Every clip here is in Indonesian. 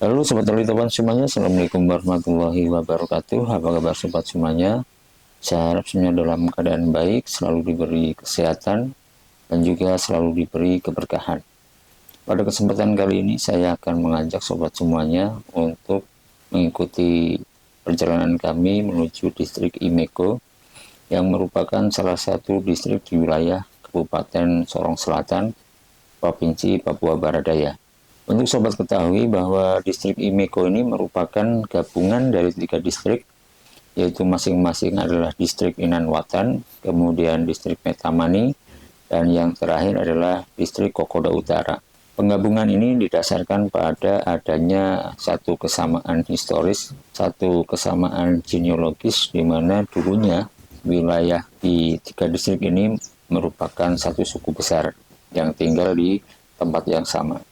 Halo sobat teman semuanya, assalamualaikum warahmatullahi wabarakatuh. Apa kabar sobat semuanya? Saya harap semuanya dalam keadaan baik, selalu diberi kesehatan dan juga selalu diberi keberkahan. Pada kesempatan kali ini saya akan mengajak sobat semuanya untuk mengikuti perjalanan kami menuju distrik Imeko yang merupakan salah satu distrik di wilayah Kabupaten Sorong Selatan, Provinsi Papua Barat Daya. Untuk sobat ketahui bahwa distrik Imeko ini merupakan gabungan dari 3 distrik, yaitu masing-masing adalah distrik Inanwatan, kemudian distrik Metamani, dan yang terakhir adalah distrik Kokoda Utara. Penggabungan ini didasarkan pada adanya satu kesamaan historis, satu kesamaan genealogis, di mana dulunya wilayah di 3 distrik ini merupakan satu suku besar yang tinggal di tempat yang sama.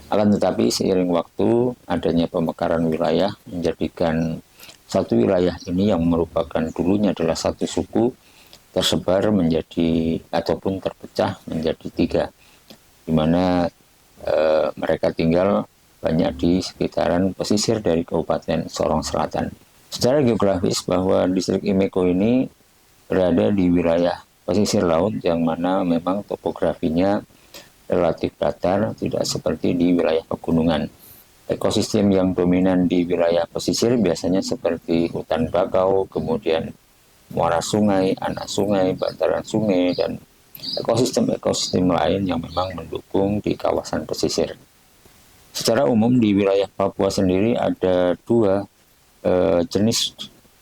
Akan tetapi seiring waktu adanya pemekaran wilayah menjadikan satu wilayah ini yang merupakan dulunya adalah satu suku tersebar menjadi ataupun terpecah menjadi 3, di mana mereka tinggal banyak di sekitaran pesisir dari Kabupaten Sorong Selatan. Secara geografis bahwa distrik Imeko ini berada di wilayah pesisir laut yang mana memang topografinya relatif datar, tidak seperti di wilayah pegunungan. Ekosistem yang dominan di wilayah pesisir biasanya seperti hutan bakau, kemudian muara sungai, anak sungai, bantaran sungai, dan ekosistem-ekosistem lain yang memang mendukung di kawasan pesisir. Secara umum di wilayah Papua sendiri ada 2 jenis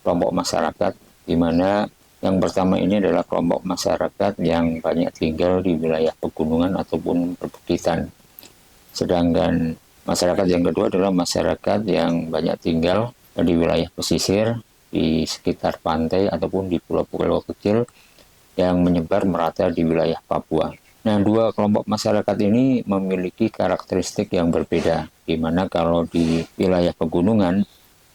kelompok masyarakat, di mana yang pertama ini adalah kelompok masyarakat yang banyak tinggal di wilayah pegunungan ataupun perbukitan. Sedangkan masyarakat yang kedua adalah masyarakat yang banyak tinggal di wilayah pesisir, di sekitar pantai ataupun di pulau-pulau kecil yang menyebar merata di wilayah Papua. Nah, 2 kelompok masyarakat ini memiliki karakteristik yang berbeda, di mana kalau di wilayah pegunungan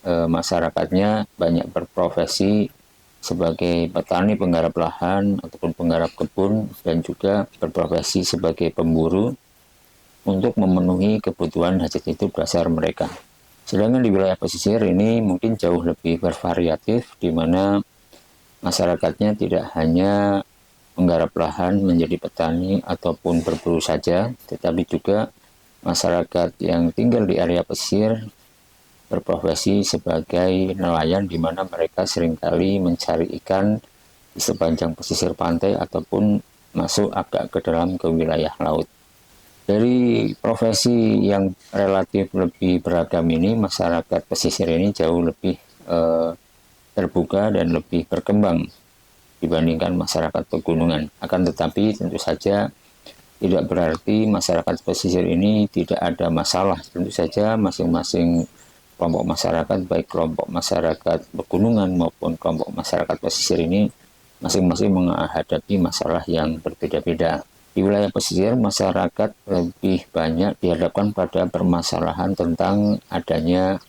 masyarakatnya banyak berprofesi sebagai petani penggarap lahan ataupun penggarap kebun, dan juga berprofesi sebagai pemburu untuk memenuhi kebutuhan hajat hidup dasar mereka. Sedangkan di wilayah pesisir ini mungkin jauh lebih bervariatif, di mana masyarakatnya tidak hanya menggarap lahan menjadi petani ataupun berburu saja, tetapi juga masyarakat yang tinggal di area pesisir berprofesi sebagai nelayan, di mana mereka seringkali mencari ikan di sepanjang pesisir pantai ataupun masuk agak ke dalam ke wilayah laut. Dari profesi yang relatif lebih beragam ini, masyarakat pesisir ini jauh lebih terbuka dan lebih berkembang dibandingkan masyarakat pegunungan. Akan tetapi tentu saja tidak berarti masyarakat pesisir ini tidak ada masalah. Tentu saja masing-masing kelompok masyarakat, baik kelompok masyarakat pegunungan maupun kelompok masyarakat pesisir ini masing-masing menghadapi masalah yang berbeda-beda. Di wilayah pesisir, masyarakat lebih banyak dihadapkan pada permasalahan tentang adanya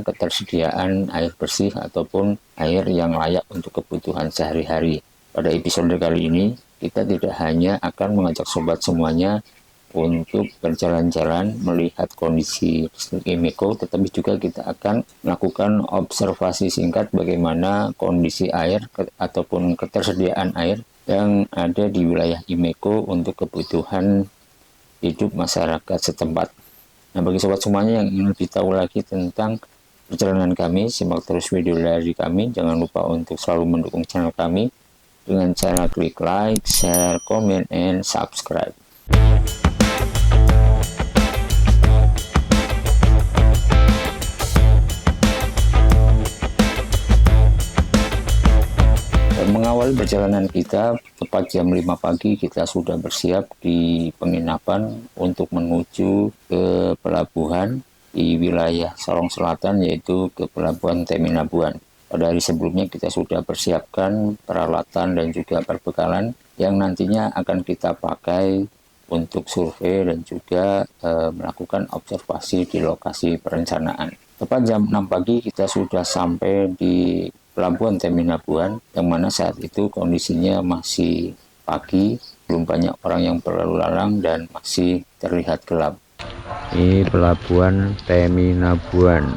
ketersediaan air bersih ataupun air yang layak untuk kebutuhan sehari-hari. Pada episode kali ini, kita tidak hanya akan mengajak sobat semuanya untuk berjalan-jalan melihat kondisi distrik Imeko, tetapi juga kita akan melakukan observasi singkat bagaimana kondisi air ataupun ketersediaan air yang ada di wilayah Imeko untuk kebutuhan hidup masyarakat setempat. Nah, bagi sobat semuanya yang ingin lebih tahu lagi tentang perjalanan kami, simak terus video dari kami. Jangan lupa untuk selalu mendukung channel kami dengan cara klik like, share, comment, and subscribe. Mengawali perjalanan kita, tepat jam 5 pagi kita sudah bersiap di penginapan untuk menuju ke pelabuhan di wilayah Sorong Selatan, yaitu ke Pelabuhan Teminabuan. Pada hari sebelumnya kita sudah persiapkan peralatan dan juga perbekalan yang nantinya akan kita pakai untuk survei dan juga melakukan observasi di lokasi perencanaan. Tepat jam 6 pagi kita sudah sampai di Pelabuhan Teminabuan, yang mana saat itu kondisinya masih pagi, belum banyak orang yang berlalu lalang dan masih terlihat gelap. Ini pelabuhan Teminabuan.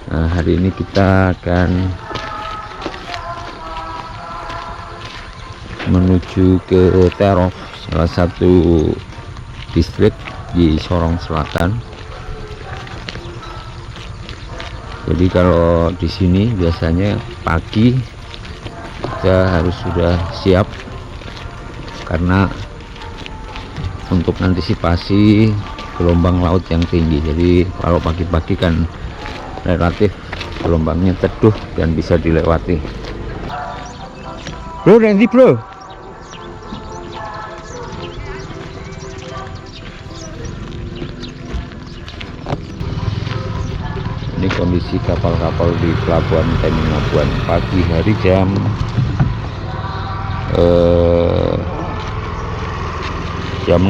Nah, hari ini kita akan menuju ke Tarof, salah satu distrik di Sorong Selatan. Jadi kalau di sini biasanya pagi kita harus sudah siap karena untuk antisipasi gelombang laut yang tinggi. Jadi kalau pagi-pagi kan relatif gelombangnya teduh dan bisa dilewati. Bro, nanti bro. Ini kondisi kapal-kapal di pelabuhan Teminabuan pagi hari jam 6.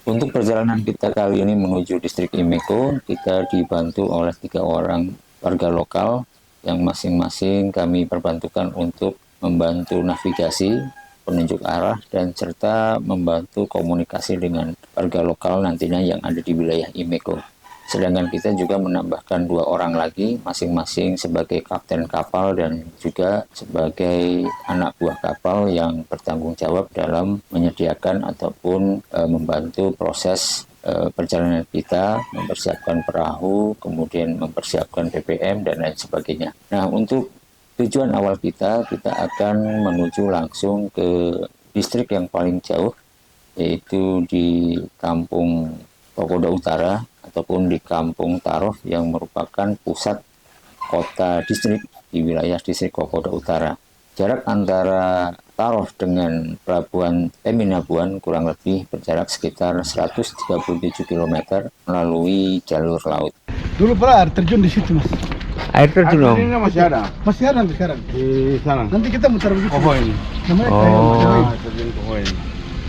Untuk perjalanan kita kali ini menuju distrik Imeko, kita dibantu oleh 3 orang warga lokal yang masing-masing kami perbantukan untuk membantu navigasi, penunjuk arah, dan serta membantu komunikasi dengan warga lokal nantinya yang ada di wilayah Imeko. Sedangkan kita juga menambahkan 2 orang lagi, masing-masing sebagai kapten kapal dan juga sebagai anak buah kapal yang bertanggung jawab dalam menyediakan ataupun membantu proses perjalanan kita, mempersiapkan perahu, kemudian mempersiapkan BBM dan lain sebagainya. Nah, untuk tujuan awal kita akan menuju langsung ke distrik yang paling jauh, yaitu di Kampung Kokoda Utara ataupun di Kampung Tarof yang merupakan pusat kota distrik di wilayah distrik Kokoda Utara. Jarak antara Tarof dengan pelabuhan Teminabuan kurang lebih berjarak sekitar 137 km melalui jalur laut. Dulu pernah air terjun di situ, Mas. Air terjun om? Masih ada? Masih ada nanti sekarang. Di sana. Nanti kita muter begitu. Kohoin. Namanya terjun Kohoin.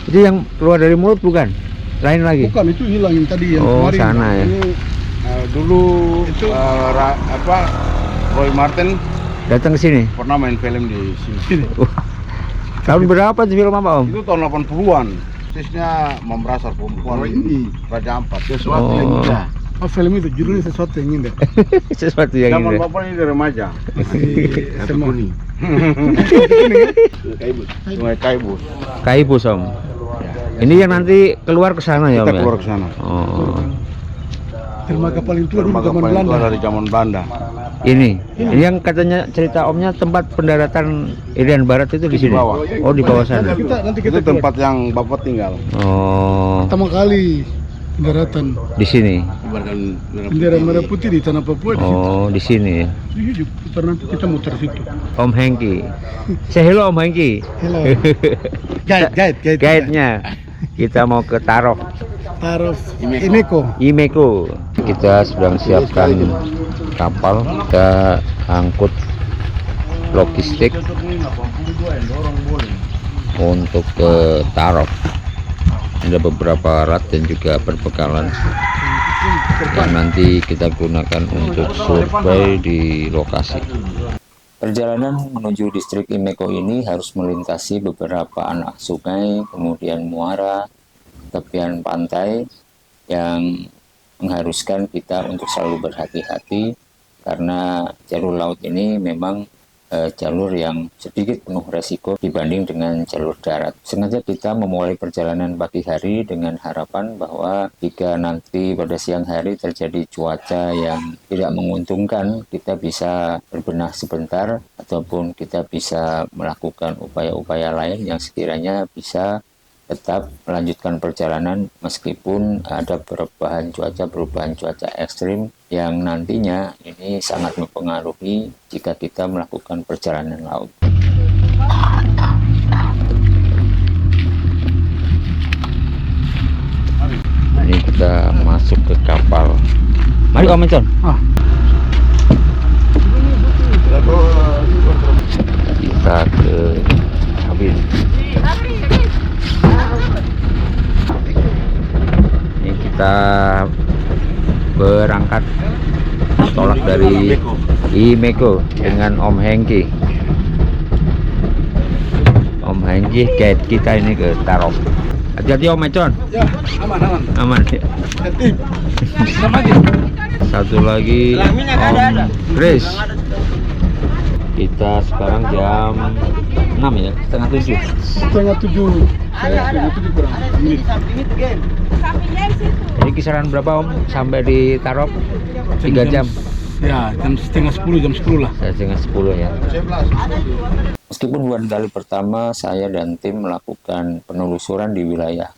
Jadi yang keluar dari mulut bukan? Lain lagi? Bukan, itu hilang yang tadi yang kemarin. Sana ya. Ini, dulu itu Roy Martin datang ke sini. Pernah main film di sini. Tahun berapa tuh film apa om? Itu tahun 80-an. Persisnya memberasar perempuan ini Raja Ampat. Sesuatu yang indah. Oh, film itu judulnya Sesuatu yang Indah. Sesuatu yang indah. Zaman bapak ini dari remaja. Semua nih. Sungai Kaibus. Kaibus om. Ini yang nanti keluar ke sana ya om? Kita keluar ke sana. Oh. Dermaga paling tua dari zaman Belanda. Dari zaman Belanda. Ini yang katanya cerita omnya tempat pendaratan Irian Barat itu di sini. Bawah. Oh, di bawah sana. Nanti kita itu tempat yang bapak tinggal. Oh. Pertama kali pendaratan di sini. Bendera merah putih di tanah Papua. Oh, di sini ya. Pernah kita muter situ. Om Hengki. Say hello Om Hengki. Hello. Guide-nya. Kita mau ke Tarof. Imeko. Kita sedang siapkan kapal, kita angkut logistik untuk ke Tarof. Ada beberapa alat dan juga perbekalan yang nanti kita gunakan untuk survei di lokasi. Perjalanan menuju distrik Imeko ini harus melintasi beberapa anak sungai, kemudian muara, tepian pantai yang mengharuskan kita untuk selalu berhati-hati karena jalur laut ini memang jalur yang sedikit penuh resiko dibanding dengan jalur darat. Sengaja kita memulai perjalanan pagi hari dengan harapan bahwa jika nanti pada siang hari terjadi cuaca yang tidak menguntungkan, kita bisa berbenah sebentar ataupun kita bisa melakukan upaya-upaya lain yang sekiranya bisa tetap melanjutkan perjalanan meskipun ada perubahan cuaca ekstrim yang nantinya ini sangat mempengaruhi jika kita melakukan perjalanan laut. Ini kita masuk ke kapal. Mari Om Encon. Kita ke kabin. Ini kita berangkat tolak dari Imeko dengan Om Hengki. Om Hengki guide kita ini ke Tarof. Hati-hati Om Econ. Ya, aman, aman. Aman ya. Hati. Sama aja. Satu lagi Om Chris. Kita sekarang jam 6 ya, setengah 7. Setengah 7. Saya setengah 7 kurang menit. Jadi kisaran berapa Om sampai di Tarop? 3 jam. Ya, setengah 10, jam 10 lah. Setengah 10 ya. Meskipun bukan kali pertama saya dan tim melakukan penelusuran di wilayah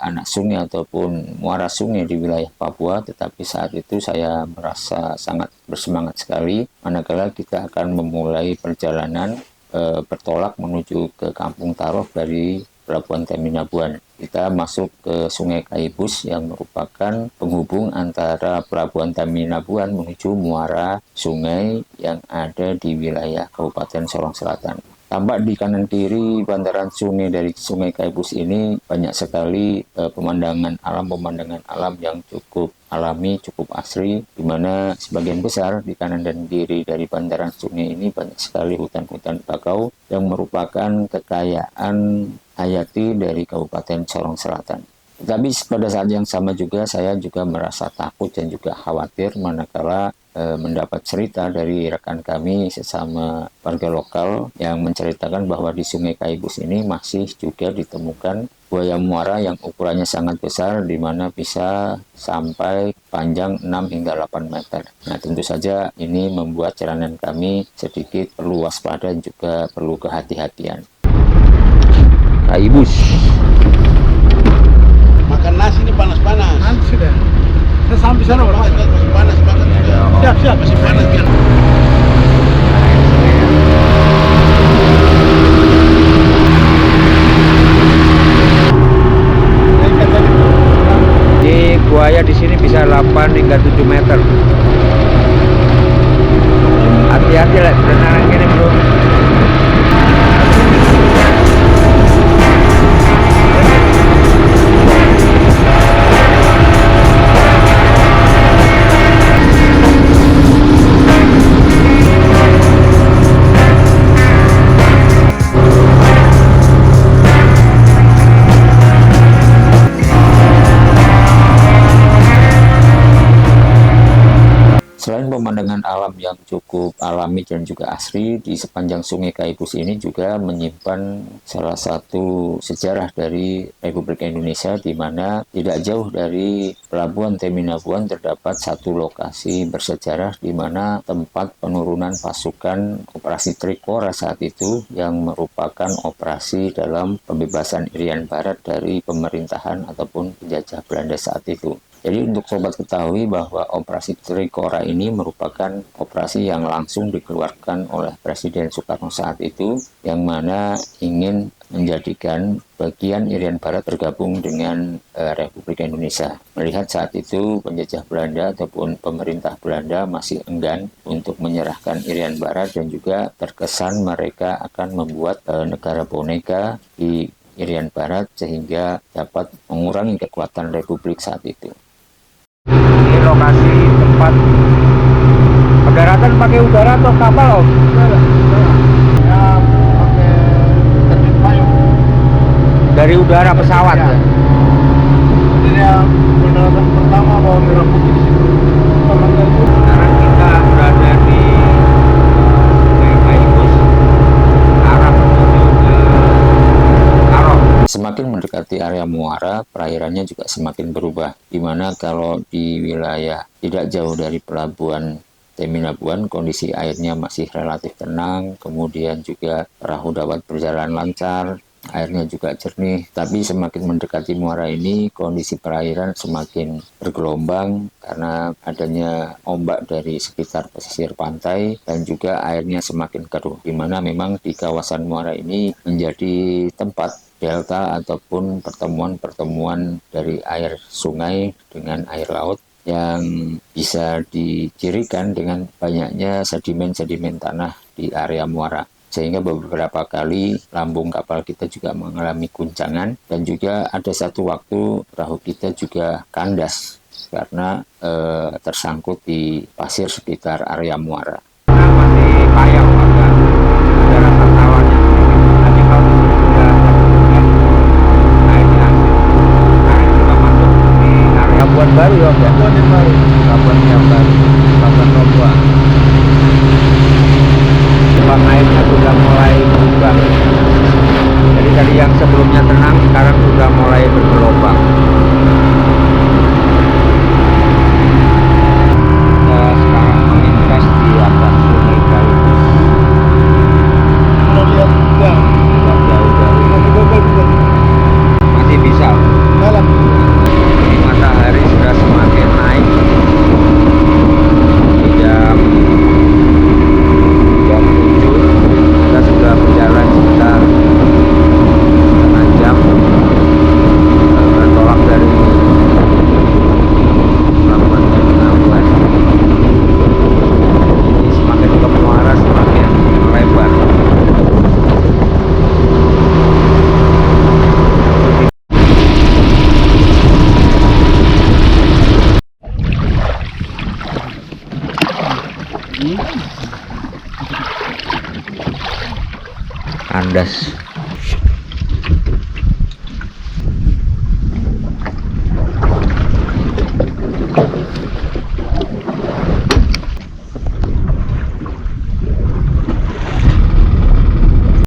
anak sungai ataupun muara sungai di wilayah Papua, tetapi saat itu saya merasa sangat bersemangat sekali manakala kita akan memulai perjalanan bertolak menuju ke Kampung Tarof dari Pelabuhan Teminabuan. Kita masuk ke Sungai Kaibus yang merupakan penghubung antara Pelabuhan Teminabuan menuju muara sungai yang ada di wilayah Kabupaten Sorong Selatan. Tampak di kanan kiri bantaran sungai dari Sungai Kaibus ini banyak sekali pemandangan alam yang cukup alami, cukup asri, di mana sebagian besar di kanan dan kiri dari bantaran sungai ini banyak sekali hutan-hutan bakau yang merupakan kekayaan hayati dari Kabupaten Sorong Selatan. Tapi pada saat yang sama juga saya juga merasa takut dan juga khawatir manakala mendapat cerita dari rekan kami sesama warga lokal yang menceritakan bahwa di Sungai Kaibus ini masih juga ditemukan buaya muara yang ukurannya sangat besar, di mana bisa sampai panjang 6 hingga 8 meter. Nah, tentu saja ini membuat jalanan kami sedikit perlu waspada dan juga perlu kehati-hatian. Kaibus. Makan nasi ini panas-panas. Nanti sudah. Saya sampai sana baru makan. Masih panas banget. Siap, siap. Masih panas biar. Di buaya di sini bisa 8 hingga 7 meter. Hati-hati lah, berenang gini bro. Selain pemandangan alam yang cukup alami dan juga asri, di sepanjang Sungai Kaibus ini juga menyimpan salah satu sejarah dari Republik Indonesia, di mana tidak jauh dari Pelabuhan Teminabuan terdapat satu lokasi bersejarah di mana tempat penurunan pasukan Operasi Trikora saat itu, yang merupakan operasi dalam pembebasan Irian Barat dari pemerintahan ataupun penjajah Belanda saat itu. Jadi untuk sobat ketahui bahwa operasi Trikora ini merupakan operasi yang langsung dikeluarkan oleh Presiden Soekarno saat itu, yang mana ingin menjadikan bagian Irian Barat bergabung dengan Republik Indonesia. Melihat saat itu penjajah Belanda ataupun pemerintah Belanda masih enggan untuk menyerahkan Irian Barat, dan juga terkesan mereka akan membuat negara boneka di Irian Barat sehingga dapat mengurangi kekuatan Republik saat itu. Ini lokasi tempat pendaratan pakai udara atau kapal Om? Ya, pakai terbit payung. Dari udara pesawat ya? Jadi ya, pendaratan pertama bawa merah putih di situ. Sekarang kita berada di Sungai Kaibus, arah menuju ke Tarop. Semakin mendekati area muara, perairannya juga semakin berubah, di mana kalau di wilayah tidak jauh dari Pelabuhan Teminabuan, kondisi airnya masih relatif tenang, kemudian juga perahu dapat berjalan lancar, airnya juga jernih. Tapi semakin mendekati muara ini, kondisi perairan semakin bergelombang karena adanya ombak dari sekitar pesisir pantai, dan juga airnya semakin keruh, di mana memang di kawasan muara ini menjadi tempat delta ataupun pertemuan-pertemuan dari air sungai dengan air laut yang bisa dicirikan dengan banyaknya sedimen-sedimen tanah di area muara. Sehingga beberapa kali lambung kapal kita juga mengalami guncangan, dan juga ada satu waktu perahu kita juga kandas karena tersangkut di pasir sekitar area muara. Masih payah warga, ada rasa tawanya. Nanti kalau sudah airnya Labuan Baru ya, Om ya? Labuan Baru. Labuan yang baru, Labuan Toba. Gelombang airnya sudah mulai berubah. Jadi tadi yang sebelumnya tenang, sekarang sudah mulai bergelombang. Kita sekarang melintas di atas Sungai Kaibus. Kalau lihat jam, Sudah jauh-jauh. masih double bisa. Masih bisa. Malam. Ini matahari sudah semakin naik. Di jam 7 kita sudah berjalan sekitar setengah jam bertolak dari Pelabuhan Tanjung. Ini semakin ke muara semakin melebar. Kandas.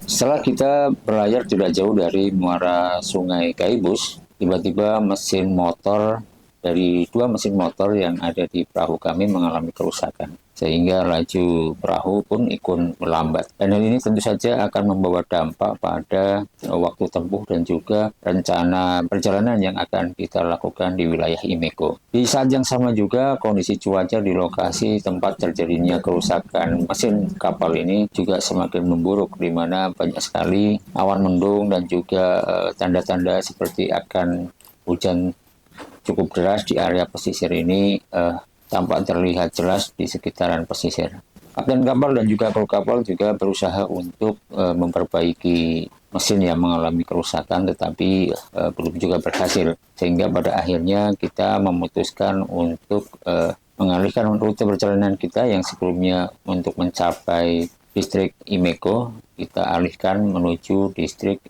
Setelah kita berlayar tidak jauh dari muara Sungai Kaibus, tiba-tiba mesin motor dari dua mesin motor yang ada di perahu kami mengalami kerusakan, sehingga laju perahu pun ikut melambat. Dan hal ini tentu saja akan membawa dampak pada waktu tempuh dan juga rencana perjalanan yang akan kita lakukan di wilayah Imeko. Di saat yang sama juga kondisi cuaca di lokasi tempat terjadinya kerusakan mesin kapal ini juga semakin memburuk, di mana banyak sekali awan mendung dan juga tanda-tanda seperti akan hujan cukup deras di area pesisir ini tampak terlihat jelas di sekitaran pesisir. Kapten kapal dan juga kru kapal juga berusaha untuk memperbaiki mesin yang mengalami kerusakan, tetapi belum juga berhasil. Sehingga pada akhirnya kita memutuskan untuk mengalihkan rute perjalanan kita yang sebelumnya untuk mencapai distrik Imeko, kita alihkan menuju distrik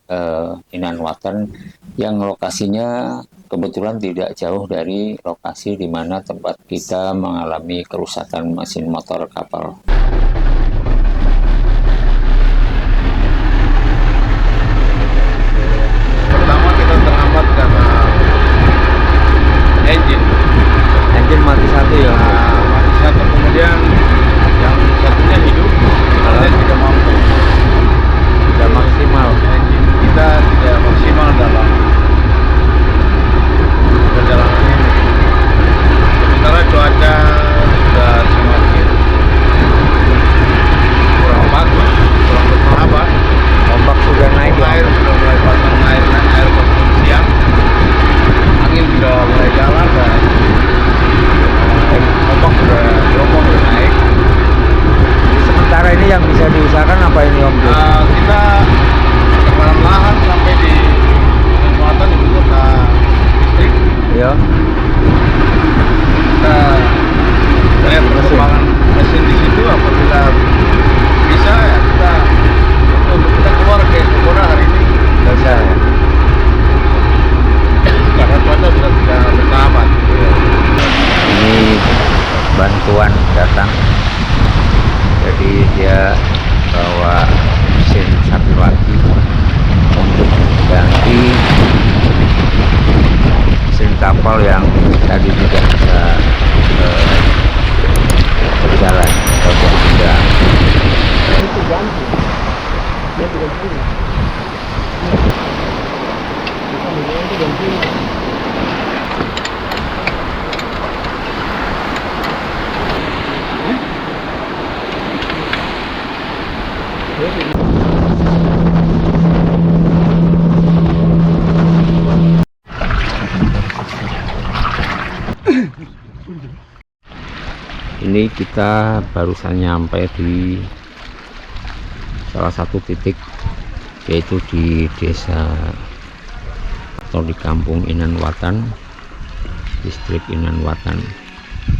Inanwatan yang lokasinya kebetulan tidak jauh dari lokasi di mana tempat kita mengalami kerusakan mesin motor kapal. Pertama kita terlambat karena engine mati satu ya. mati satu, kemudian yang satunya hidup, dan tidak mampu. Tidak maksimal. Engine kita tidak maksimal dalam perjalanan ini. Sementara cuaca sudah semakin kurang bagus, kurang bersahabat. Ombak sudah naik. Air sudah mulai pasang, air pas siang. Angin sudah mulai jalan dan ombak sudah gelombang sudah naik. Sementara ini yang bisa diusahakan apa ini, Om? Kita perlahan-lahan sampai di selatan ibu kota distrik. Ya. Kita lihat perkembangan mesin di situ. Apabila bisa ya kita untuk kita keluar ke Komodo hari ini Bisa ya. karena cuaca sudah tidak bersahabat. Ini bantuan datang. Jadi dia bawa mesin satu lagi untuk ganti mesin kapal yang tadi tidak bisa berjalan atau tidak. Itu ganti. Dia tidak punya. Itu ganti. Ini kita barusan nyampe di salah satu titik, yaitu di desa atau di kampung Inanwatan, distrik Inanwatan.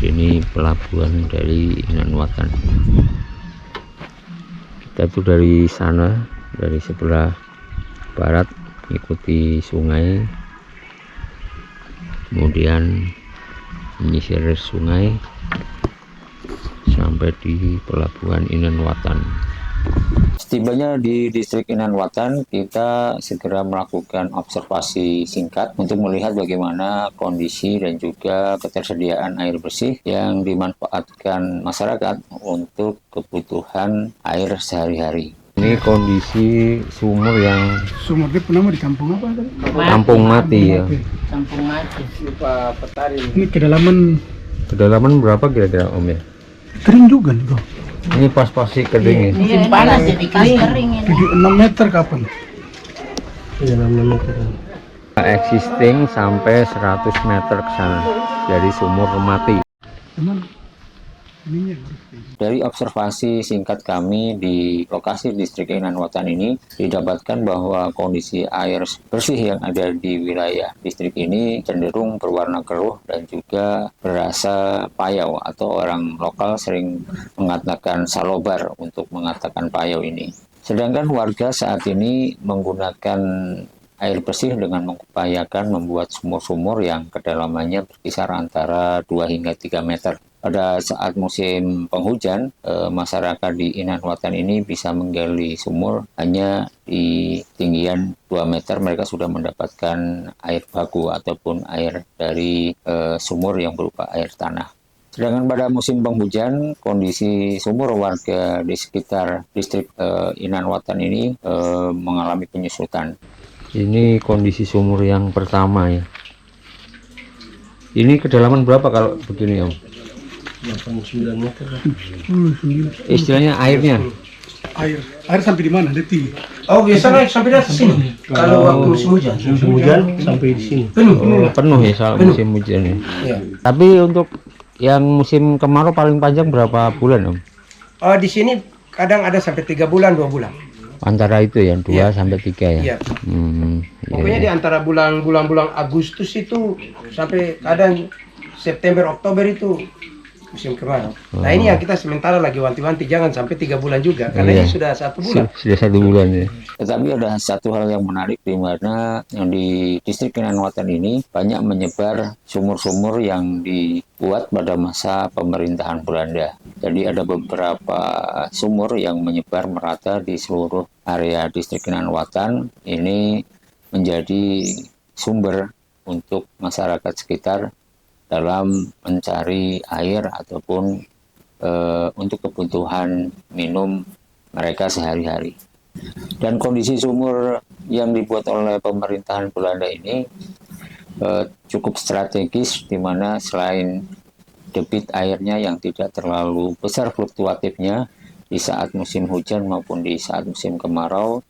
Ini pelabuhan dari Inanwatan. Kita tuh dari sana, dari sebelah barat, ikuti sungai, kemudian menyisir sungai sampai di pelabuhan Inan Watan. Setibanya di distrik Inan Watan, kita segera melakukan observasi singkat untuk melihat bagaimana kondisi dan juga ketersediaan air bersih yang dimanfaatkan masyarakat untuk kebutuhan air sehari-hari. Ini kondisi sumur yang Sumur dia pernah di kampung apa tadi? kampung mati ya. Kampung mati. Pak Petari. Ini Kedalaman berapa kira-kira Om ya? kering juga nih bro. Ini pas-pas sih kering ya. Musim panas jadi kering ini. 6 meter kapan? Existing sampai 100 meter ke sana dari sumur mati. Cuman ininya Dari observasi singkat kami di lokasi distrik Inan Watan ini, didapatkan bahwa kondisi air bersih yang ada di wilayah distrik ini cenderung berwarna keruh dan juga berasa payau, atau orang lokal sering mengatakan salobar untuk mengatakan payau ini. Sedangkan warga saat ini menggunakan air bersih dengan mengupayakan membuat sumur-sumur yang kedalamannya berkisar antara 2 hingga 3 meter. Pada saat musim penghujan, masyarakat di Inan Watan ini bisa menggali sumur hanya di tinggian 2 meter. Mereka sudah mendapatkan air baku ataupun air dari sumur yang berupa air tanah. Sedangkan pada musim penghujan, kondisi sumur warga di sekitar distrik Inan Watan ini mengalami penyusutan. Ini kondisi sumur yang pertama ya. Ini kedalaman berapa kalau begini Om? 89 meter. Istilahnya airnya? Air sampai di mana? Detik. Oh biasanya sampai di atas sini. Kalau waktu musim hujan. Musim hujan sampai di sini. Penuh ya soal musim hujan ya. Iya. Tapi untuk yang musim kemarau paling panjang berapa bulan Om? Oh di sini kadang ada sampai 3 bulan 2 bulan. Antara itu ya 2 Iya. sampai 3 ya. Iya. Iya. Pokoknya di antara bulan-bulan Agustus itu sampai kadang September Oktober itu musim kemarau. Nah ini yang kita sementara lagi wanti-wanti jangan sampai 3 bulan juga karena Iya. ini sudah 1 bulan. Sudah 1 bulan ya. Tetapi ada satu hal yang menarik, di mana yang di distrik Inan Watan ini banyak menyebar sumur-sumur yang dibuat pada masa pemerintahan Belanda. Jadi ada beberapa sumur yang menyebar merata di seluruh area distrik Inan Watan. Ini menjadi sumber untuk masyarakat sekitar dalam mencari air ataupun untuk kebutuhan minum mereka sehari-hari. Dan kondisi sumur yang dibuat oleh pemerintahan Belanda ini cukup strategis, di mana selain debit airnya yang tidak terlalu besar fluktuatifnya di saat musim hujan maupun di saat musim kemarau,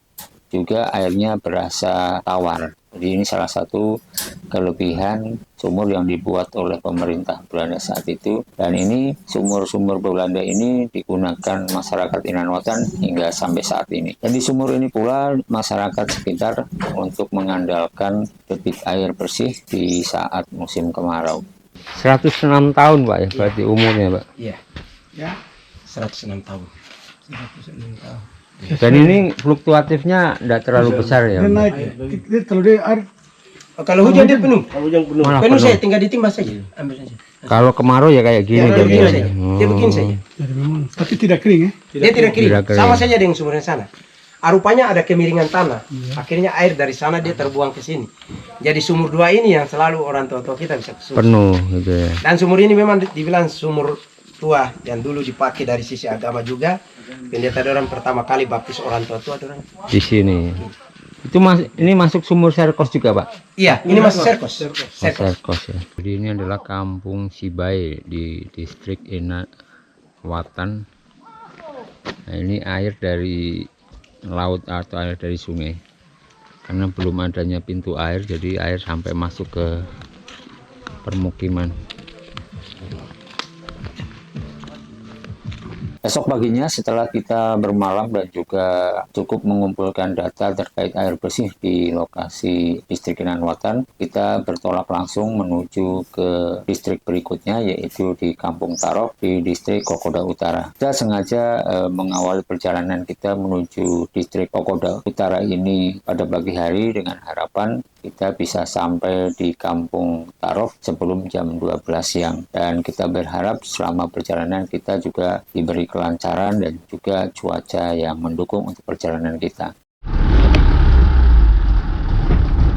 juga airnya berasa tawar. Jadi ini salah satu kelebihan sumur yang dibuat oleh pemerintah Belanda saat itu. Dan ini sumur-sumur Belanda ini digunakan masyarakat Inan Watan hingga sampai saat ini. Dan di sumur ini pula masyarakat sekitar untuk mengandalkan debit air bersih di saat musim kemarau. 106 tahun Pak ya berarti umurnya Pak. Iya. Ya. 106 tahun. Dan ini fluktuatifnya tidak terlalu besar ya. Dia naik. Dia kalau dia air Kalau hujan dia penuh. Malah Penuh penuh. saya tinggal ditimbas saja. Ambil saja. Kalau kemarau ya kayak gini Ya, kalau begini jadinya. saja. Dia begini saja. jadi memang tapi tidak kering ya. Dia tidak kering. Tidak kering. Sama saja dengan sumur yang sana. Rupanya ada kemiringan tanah. Akhirnya air dari sana dia terbuang ke sini. Jadi sumur 2 ini yang selalu orang tua-tua kita bisa ke sumur. Penuh gitu ya. Dan sumur ini memang dibilang sumur tua yang dulu dipakai dari sisi agama juga. Pendeta orang pertama kali baptis orang tua-tua orang. Di sini. Itu ini masuk sumur Serkos juga Pak? Iya, ini masih Serkos. Serkos ya. Jadi ini adalah kampung Sibai di distrik Inan Watan. Nah, ini air dari laut atau air dari sungai. Karena belum adanya pintu air, jadi air sampai masuk ke permukiman. Esok paginya setelah kita bermalam dan juga cukup mengumpulkan data terkait air bersih di lokasi distrik Inanwatan, kita bertolak langsung menuju ke distrik berikutnya, yaitu di Kampung Tarof di distrik Kokoda Utara. Kita sengaja mengawali perjalanan kita menuju distrik Kokoda Utara ini pada pagi hari dengan harapan kita bisa sampai di Kampung Tarof sebelum jam 12 siang. Dan kita berharap selama perjalanan kita juga diberi kelancaran dan juga cuaca yang mendukung untuk perjalanan kita.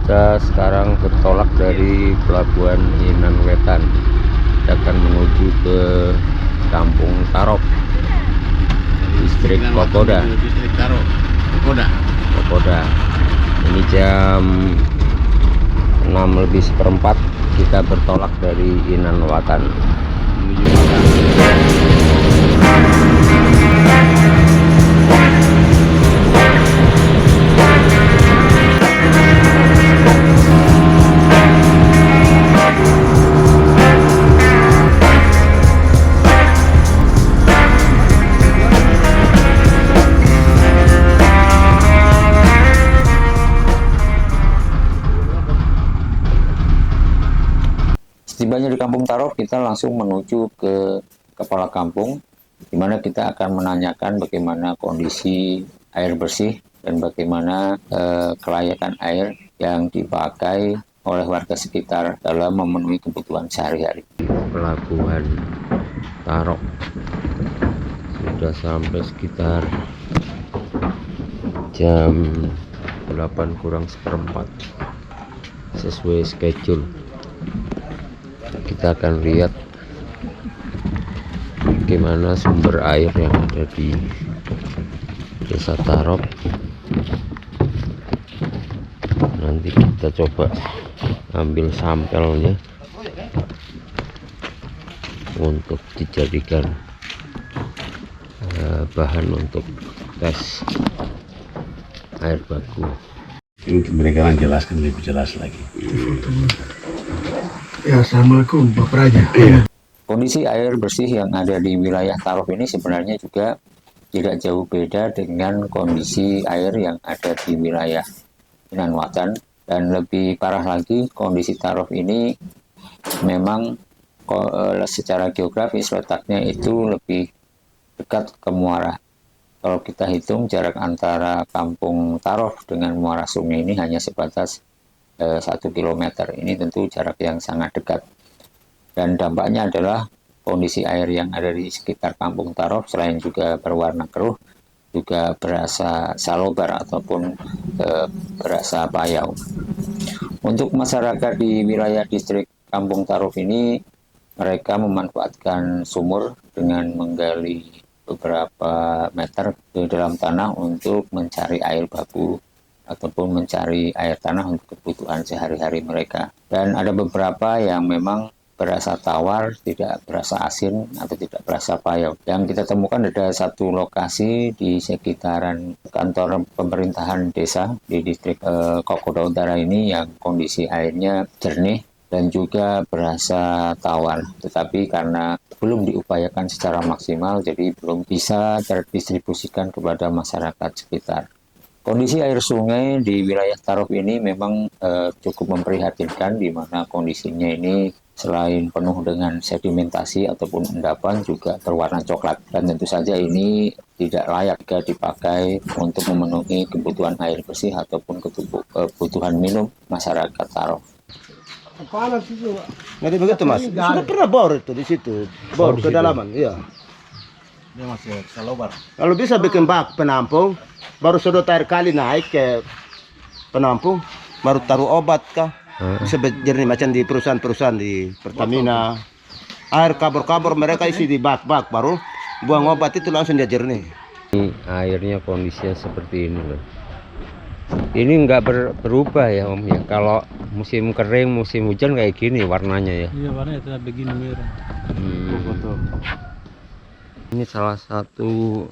Kita sekarang bertolak dari Pelabuhan Inan Wetan. Kita akan menuju ke Kampung Tarof, distrik Kokoda. Distrik Tarof, Kokoda. Ini jam 6:04 kita bertolak dari Inanwatan menuju Setibanya di Kampung Tarof, kita langsung menuju ke kepala kampung, di mana kita akan menanyakan bagaimana kondisi air bersih dan bagaimana kelayakan air yang dipakai oleh warga sekitar dalam memenuhi kebutuhan sehari-hari. Pelabuhan Tarof sudah sampai sekitar jam 8:04 sesuai schedule. Kita akan lihat bagaimana sumber air yang ada di Desa Tarof. Nanti kita coba ambil sampelnya untuk dijadikan bahan untuk tes air baku. Mereka akan jelaskan lebih jelas lagi. Ya, Assalamualaikum Pak Praja. Kondisi air bersih yang ada di wilayah Tarof ini sebenarnya juga tidak jauh beda dengan kondisi air yang ada di wilayah Inanwatan, dan lebih parah lagi kondisi Tarof ini memang secara geografis letaknya itu lebih dekat ke muara. Kalau kita hitung jarak antara Kampung Tarof dengan muara sungai ini hanya sebatas 1 km. Ini tentu jarak yang sangat dekat. Dan dampaknya adalah kondisi air yang ada di sekitar Kampung Tarof selain juga berwarna keruh, juga berasa salobar ataupun berasa payau. Untuk masyarakat di wilayah distrik Kampung Tarof ini, mereka memanfaatkan sumur dengan menggali beberapa meter di dalam tanah untuk mencari air baku ataupun mencari air tanah untuk kebutuhan sehari-hari mereka. Dan ada beberapa yang memang berasa tawar, tidak berasa asin atau tidak berasa payau. Yang kita temukan ada satu lokasi di sekitaran kantor pemerintahan desa di distrik Kokoda Utara ini yang kondisi airnya jernih dan juga berasa tawar, tetapi karena belum diupayakan secara maksimal, jadi belum bisa terdistribusikan kepada masyarakat sekitar. Kondisi air sungai di wilayah Tarof ini memang cukup memprihatinkan, di mana kondisinya ini selain penuh dengan sedimentasi ataupun endapan juga berwarna coklat, dan tentu saja ini tidak layak jika dipakai untuk memenuhi kebutuhan air bersih ataupun kebutuhan minum masyarakat Tarof. Jadi begitu Mas. Sudah pernah bor itu di situ, bor kedalaman, iya. Dia masih salobar. Kalau bisa bikin bak penampung, baru sedot air kali naik ke penampung, baru taruh obat kah? Bisa jernih macam di perusahaan-perusahaan di Pertamina. Air kabur-kabur mereka isi di bak-bak, baru buang obat itu langsung dia jernih. Ini airnya kondisinya seperti ini loh. Ini nggak berubah ya Om ya. Kalau musim kering, musim hujan kayak gini warnanya ya. Iya, warnanya tetap begini merah. Ini salah satu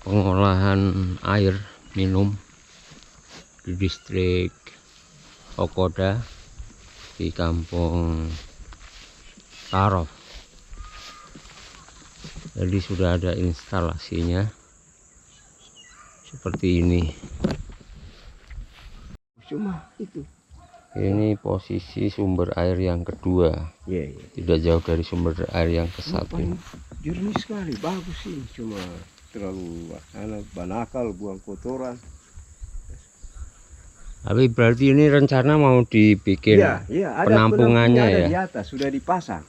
pengolahan air minum di distrik Kokoda di Kampung Tarof. Jadi sudah ada instalasinya seperti ini. Cuma itu. Ini posisi sumber air yang kedua. Iya, iya. Tidak jauh dari sumber air yang ke satu. Jernih sekali, bagus sih. Cuma terlalu banakal, buang kotoran. Tapi berarti ini rencana mau dibikin Iya, ada penampungannya ada ya? di atas, sudah dipasang.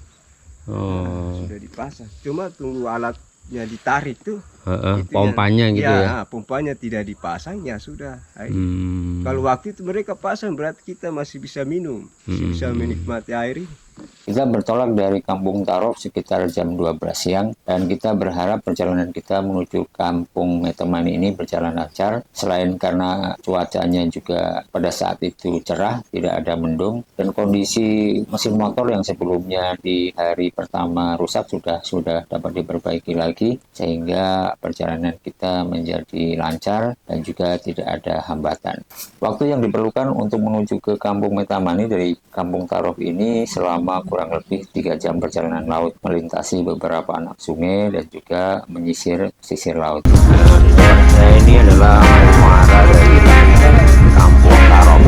Oh, Sudah dipasang. Cuma tunggu alatnya ditarik tuh. Itu pompanya gitu ya? Pompanya tidak dipasang, ya sudah. Hmm. Kalau waktu itu mereka pasang, berarti kita masih bisa minum, masih bisa menikmati air ini. Kita bertolak dari Kampung Tarof sekitar jam 12 siang dan kita berharap perjalanan kita menuju Kampung Metemani ini berjalan lancar. Selain karena cuacanya juga pada saat itu cerah, tidak ada mendung, dan kondisi mesin motor yang sebelumnya di hari pertama rusak sudah dapat diperbaiki lagi, sehingga perjalanan kita menjadi lancar dan juga tidak ada hambatan. Waktu yang diperlukan untuk menuju ke Kampung Metemani dari Kampung Tarof ini selama kurang lebih 3 jam perjalanan laut, melintasi beberapa anak sungai dan juga menyisir pesisir laut. Nah, ini adalah muara dari Kampung Tarof.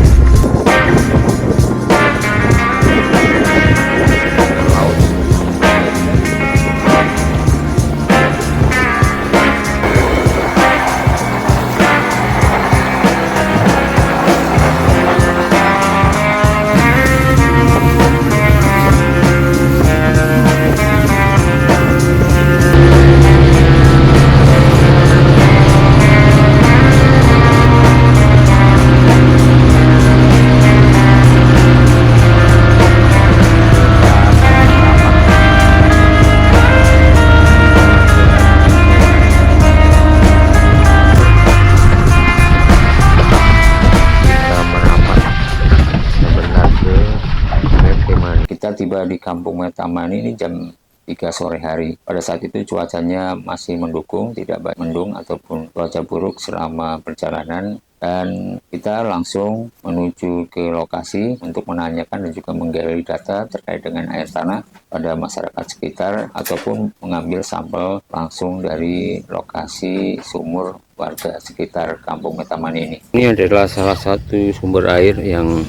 Tiba di Kampung Metemani ini jam 3 sore hari. Pada saat itu cuacanya masih mendukung, tidak baik mendung ataupun cuaca buruk selama perjalanan, dan kita langsung menuju ke lokasi untuk menanyakan dan juga menggali data terkait dengan air tanah pada masyarakat sekitar ataupun mengambil sampel langsung dari lokasi sumur warga sekitar Kampung Metemani ini. Ini adalah salah satu sumber air yang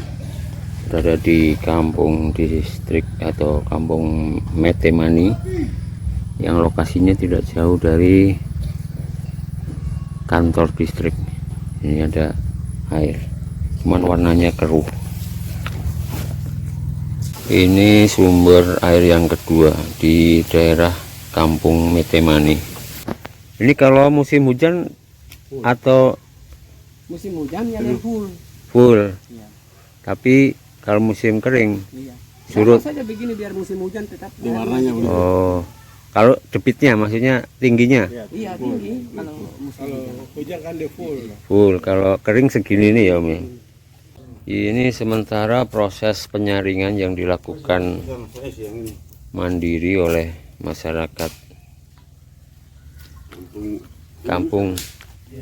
berada di kampung distrik atau Kampung Metemani yang lokasinya tidak jauh dari kantor distrik. Ini ada air, cuman warnanya keruh. Ini sumber air yang kedua di daerah Kampung Metemani. Ini kalau musim hujan atau musim hujan ya full. Ya. Tapi kalau musim kering, Iya. surut. Sama saja begini biar musim hujan tetap warnanya begitu. Oh, kalau debitnya maksudnya tingginya? Iya tinggi kalau musim Hujan kan dia full. Full. Kalau kering segini nih ya Om. Ini sementara proses penyaringan yang dilakukan mandiri oleh masyarakat Kampung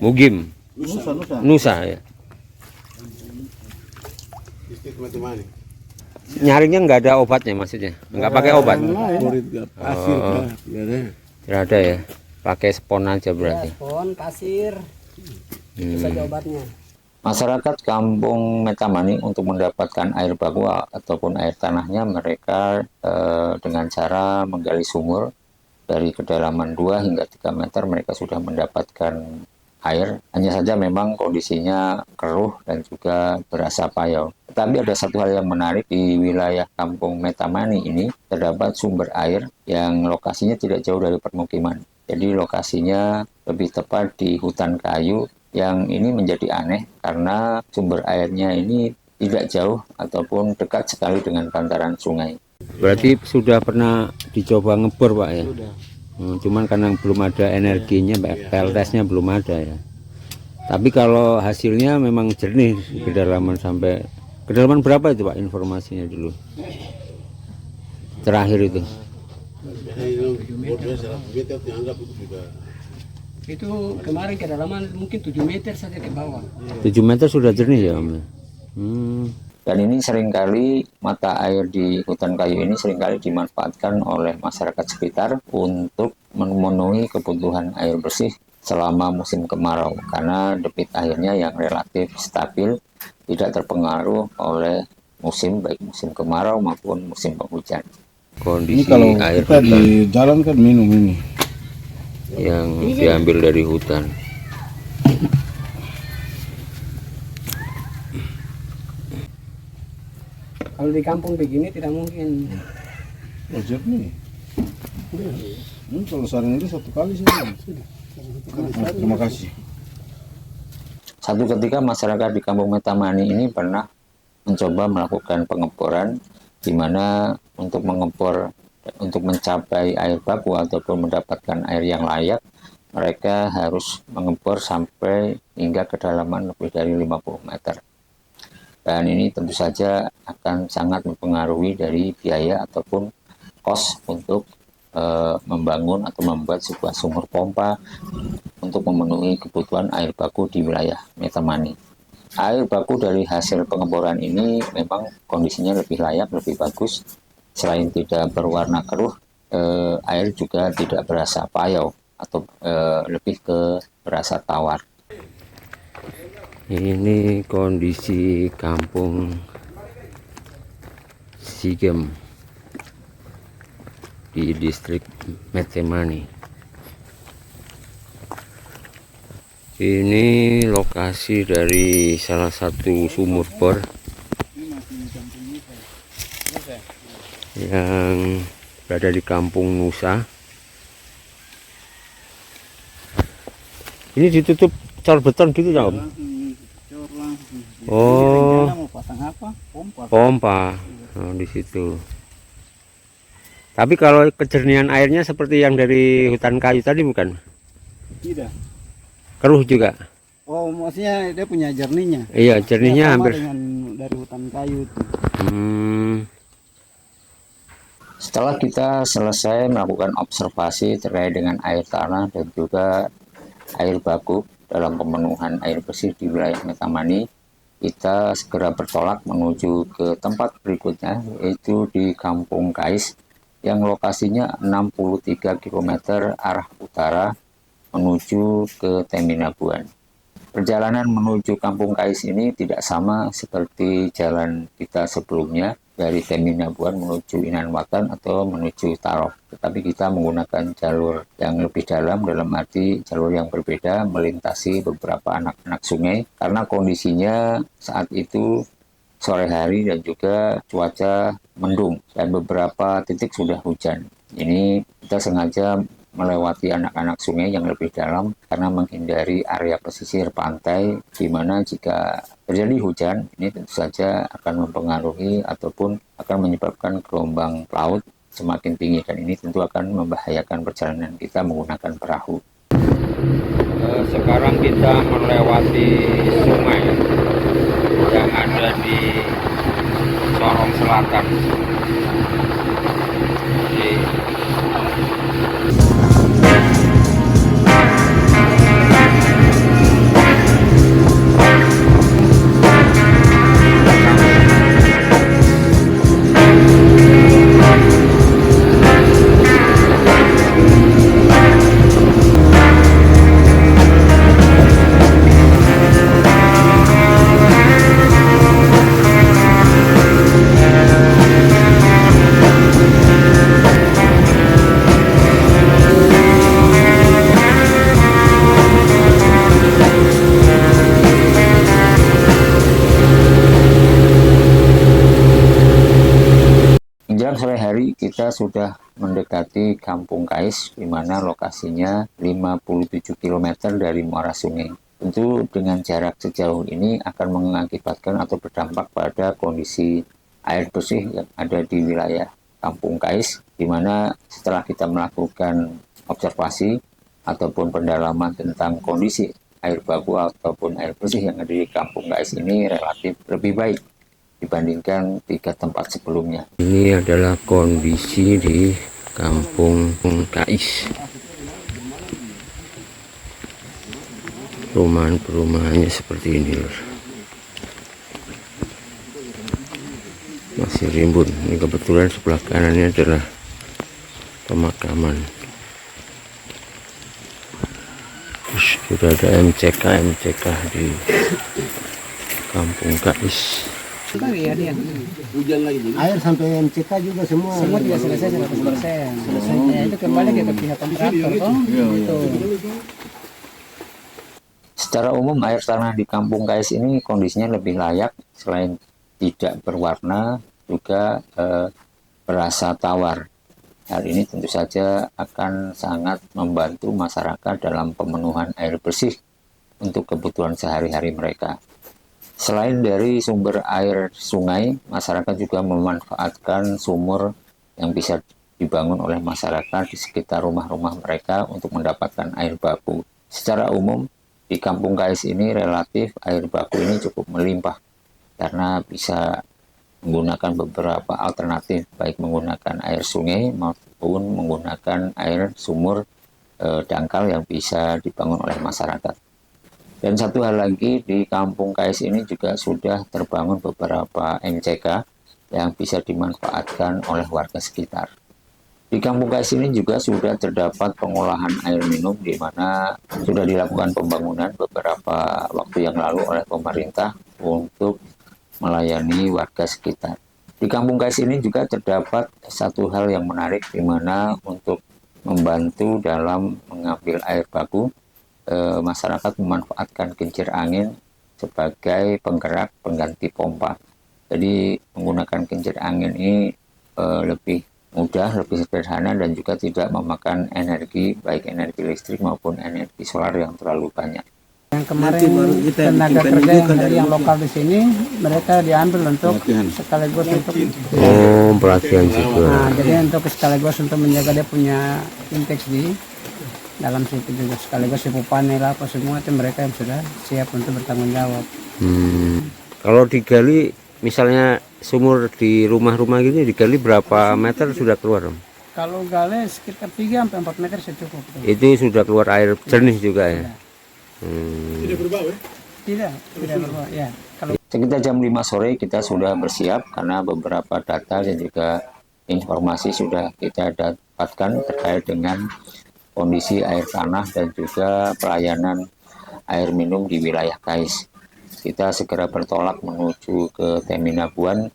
Mugim, Nusa ya. Nyaringnya nggak ada obatnya maksudnya, nggak pakai obat. Tidak ada ya, pakai spon aja berarti. spon pasir itu saja obatnya. Masyarakat Kampung Metemani untuk mendapatkan air baku ataupun air tanahnya mereka dengan cara menggali sumur dari kedalaman 2 hingga 3 meter mereka sudah mendapatkan air. Hanya saja memang kondisinya keruh dan juga berasa payau. Tetapi ada satu hal yang menarik, di wilayah Kampung Metemani ini terdapat sumber air yang lokasinya tidak jauh dari permukiman. Jadi lokasinya lebih tepat di hutan kayu, yang ini menjadi aneh karena sumber airnya ini tidak jauh ataupun dekat sekali dengan bantaran sungai. Berarti sudah pernah dicoba ngebor Pak ya? Sudah. Cuman karena belum ada energinya, PLTS-nya belum ada ya. Tapi kalau hasilnya memang jernih, kedalaman sampai kedalaman berapa itu Pak informasinya dulu? Terakhir itu. Itu kemarin kedalaman mungkin 7 meter saja ke bawah. 7 meter sudah jernih ya Om. Dan ini seringkali mata air di hutan kayu ini seringkali dimanfaatkan oleh masyarakat sekitar untuk memenuhi kebutuhan air bersih selama musim kemarau, karena debit airnya yang relatif stabil, tidak terpengaruh oleh musim, baik musim kemarau maupun musim penghujan. Ini kalau kita di jalan kan minum ini yang diambil dari hutan. Kalau di kampung begini tidak mungkin. jernih. Kalau sarang itu 1 kali sih. Terima kasih. Satu ketika masyarakat di Kampung Metamani ini pernah mencoba melakukan pengeboran, di mana untuk mengembor untuk mencapai air baku ataupun mendapatkan air yang layak, mereka harus mengebor sampai hingga kedalaman lebih dari 50 meter. Dan ini tentu saja akan sangat mempengaruhi dari biaya ataupun kos untuk membangun atau membuat sebuah sumur pompa untuk memenuhi kebutuhan air baku di wilayah Metamani. Air baku dari hasil pengeboran ini memang kondisinya lebih layak, lebih bagus. Selain tidak berwarna keruh, air juga tidak berasa payau atau lebih ke berasa tawar. Ini kondisi kampung Sigem di distrik Metamani. Ini lokasi dari salah satu sumur bor yang berada di Kampung Nusa. Ini ditutup cor beton gitu ya, Om? Oh, Mau pasang apa? Pompa. pompa. Oh, di situ. Tapi kalau kejernihan airnya seperti yang dari hutan kayu tadi bukan? Tidak. Keruh juga? Oh, maksudnya dia punya jernihnya. Iya, jernihnya Sama hampir. dengan dari hutan kayu itu. Setelah kita selesai melakukan observasi terkait dengan air tanah dan juga air baku dalam pemenuhan air bersih di wilayah Metamani, kita segera bertolak menuju ke tempat berikutnya, yaitu di Kampung Kais yang lokasinya 63 km arah utara menuju ke Teminabuan. Perjalanan menuju Kampung Kais ini tidak sama seperti jalan kita sebelumnya dari Teminabuan menuju Inanwatan atau menuju Tarof, tetapi kita menggunakan jalur yang lebih dalam arti jalur yang berbeda, melintasi beberapa anak-anak sungai karena kondisinya saat itu sore hari dan juga cuaca mendung dan beberapa titik sudah hujan. Ini kita sengaja melewati anak-anak sungai yang lebih dalam karena menghindari area pesisir pantai, di mana jika terjadi hujan ini tentu saja akan mempengaruhi ataupun akan menyebabkan gelombang laut semakin tinggi, dan ini tentu akan membahayakan perjalanan kita menggunakan perahu. Sekarang kita melewati sungai yang ada di Sorong Selatan. Menjelang sore hari kita sudah mendekati Kampung Kais, di mana lokasinya 57 km dari muara sungai. Tentu dengan jarak sejauh ini akan mengakibatkan atau berdampak pada kondisi air bersih yang ada di wilayah Kampung Kais, di mana setelah kita melakukan observasi ataupun pendalaman tentang kondisi air baku ataupun air bersih yang ada di Kampung Kais ini relatif lebih baik dibandingkan 3 tempat sebelumnya. Ini adalah kondisi di Kampung Kais. Perumahan-perumahannya seperti ini, lur. masih rimbun. Ini kebetulan sebelah kanannya adalah pemakaman. Sudah ada MCK di Kampung Kais. Air sampai MCK juga semua. Semua tidak selesai 100%. Selesainya itu kembali ke pihak kontraktor toh. Gitu. Secara umum air tanah di Kampung Kais ini kondisinya lebih layak, selain tidak berwarna juga berasa tawar. Hal ini tentu saja akan sangat membantu masyarakat dalam pemenuhan air bersih untuk kebutuhan sehari-hari mereka. Selain dari sumber air sungai, masyarakat juga memanfaatkan sumur yang bisa dibangun oleh masyarakat di sekitar rumah-rumah mereka untuk mendapatkan air baku. Secara umum, di Kampung Kais ini relatif air baku ini cukup melimpah karena bisa menggunakan beberapa alternatif, baik menggunakan air sungai maupun menggunakan air sumur dangkal yang bisa dibangun oleh masyarakat. Dan satu hal lagi, di Kampung Kais ini juga sudah terbangun beberapa MCK yang bisa dimanfaatkan oleh warga sekitar. Di Kampung Kais ini juga sudah terdapat pengolahan air minum, di mana sudah dilakukan pembangunan beberapa waktu yang lalu oleh pemerintah untuk melayani warga sekitar. Di Kampung Kais ini juga terdapat satu hal yang menarik, di mana untuk membantu dalam mengambil air baku, masyarakat memanfaatkan kincir angin sebagai penggerak pengganti pompa. Jadi menggunakan kincir angin ini lebih mudah, lebih sederhana, dan juga tidak memakan energi, baik energi listrik maupun energi solar yang terlalu banyak. Yang kemarin tenaga kerja yang lokal di sini, mereka diambil untuk sekaligus untuk Pelatihan juga. Nah, jadi untuk sekaligus untuk menjaga dia punya inteks di dalam situ juga, sekaligus ibu panel apa semua itu mereka yang sudah siap untuk bertanggung jawab. Kalau digali, misalnya sumur di rumah-rumah gini digali berapa meter sudah keluar, Om? Kalau gali sekitar 3-4 meter cukup. Itu sudah keluar air jernih juga ya? Tidak berbau ya. Kalau Sekitar jam 5 sore kita sudah bersiap karena beberapa data dan juga informasi sudah kita dapatkan terkait dengan kondisi air tanah dan juga pelayanan air minum di wilayah Kais. Kita segera bertolak menuju ke Teminabuan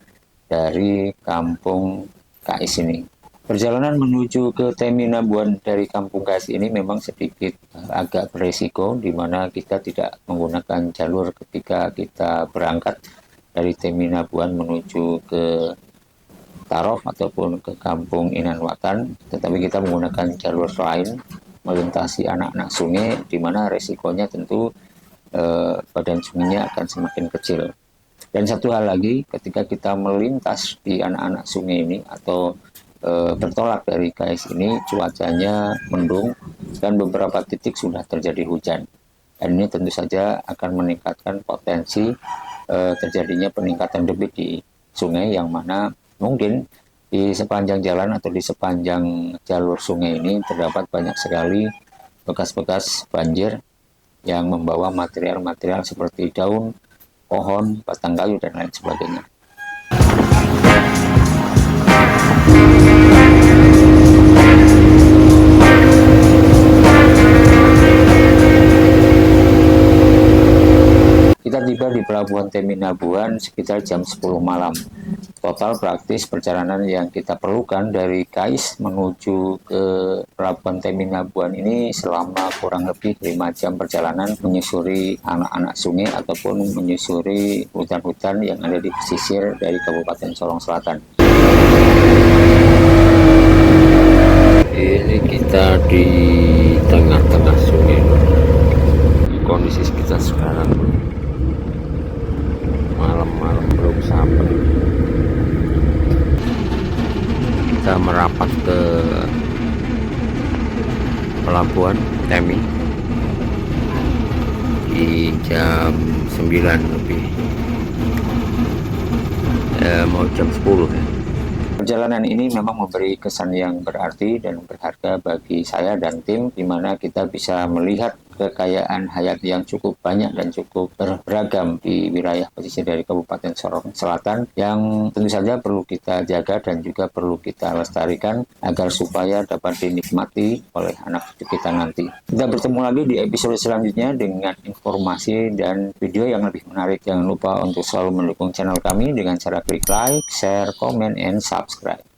dari Kampung Kais ini. Perjalanan menuju ke Teminabuan dari Kampung Kais ini memang sedikit agak beresiko, di mana kita tidak menggunakan jalur ketika kita berangkat dari Teminabuan menuju ke Tarof ataupun ke Kampung Inanwatan, tetapi kita menggunakan jalur lain melintasi anak-anak sungai, di mana resikonya tentu badan sungainya akan semakin kecil. Dan satu hal lagi, ketika kita melintas di anak-anak sungai ini atau bertolak dari Kais ini, cuacanya mendung dan beberapa titik sudah terjadi hujan. Dan ini tentu saja akan meningkatkan potensi terjadinya peningkatan debit di sungai, yang mana mungkin di sepanjang jalan atau di sepanjang jalur sungai ini terdapat banyak sekali bekas-bekas banjir yang membawa material-material seperti daun, pohon, batang kayu, dan lain sebagainya. Kita tiba di Pelabuhan Teminabuan sekitar jam 10 malam. Total praktis perjalanan yang kita perlukan dari Kais menuju ke Pelabuhan Teminabuan ini selama kurang lebih 5 jam perjalanan, menyusuri anak-anak sungai ataupun menyusuri hutan-hutan yang ada di pesisir dari Kabupaten Sorong Selatan. Ini kita di tengah-tengah sungai. Kondisi kita sekarang malam-malam belum sampai. Kita merapat ke Pelabuhan Temi di jam 9 lebih, mau jam 10 ya. Perjalanan ini memang memberi kesan yang berarti dan berharga bagi saya dan tim, di mana kita bisa melihat kekayaan hayati yang cukup banyak dan cukup beragam di wilayah pesisir dari Kabupaten Sorong Selatan yang tentu saja perlu kita jaga dan juga perlu kita lestarikan agar supaya dapat dinikmati oleh anak cucu kita nanti. Kita bertemu lagi di episode selanjutnya dengan informasi dan video yang lebih menarik. Jangan lupa untuk selalu mendukung channel kami dengan cara klik like, share, comment, and subscribe.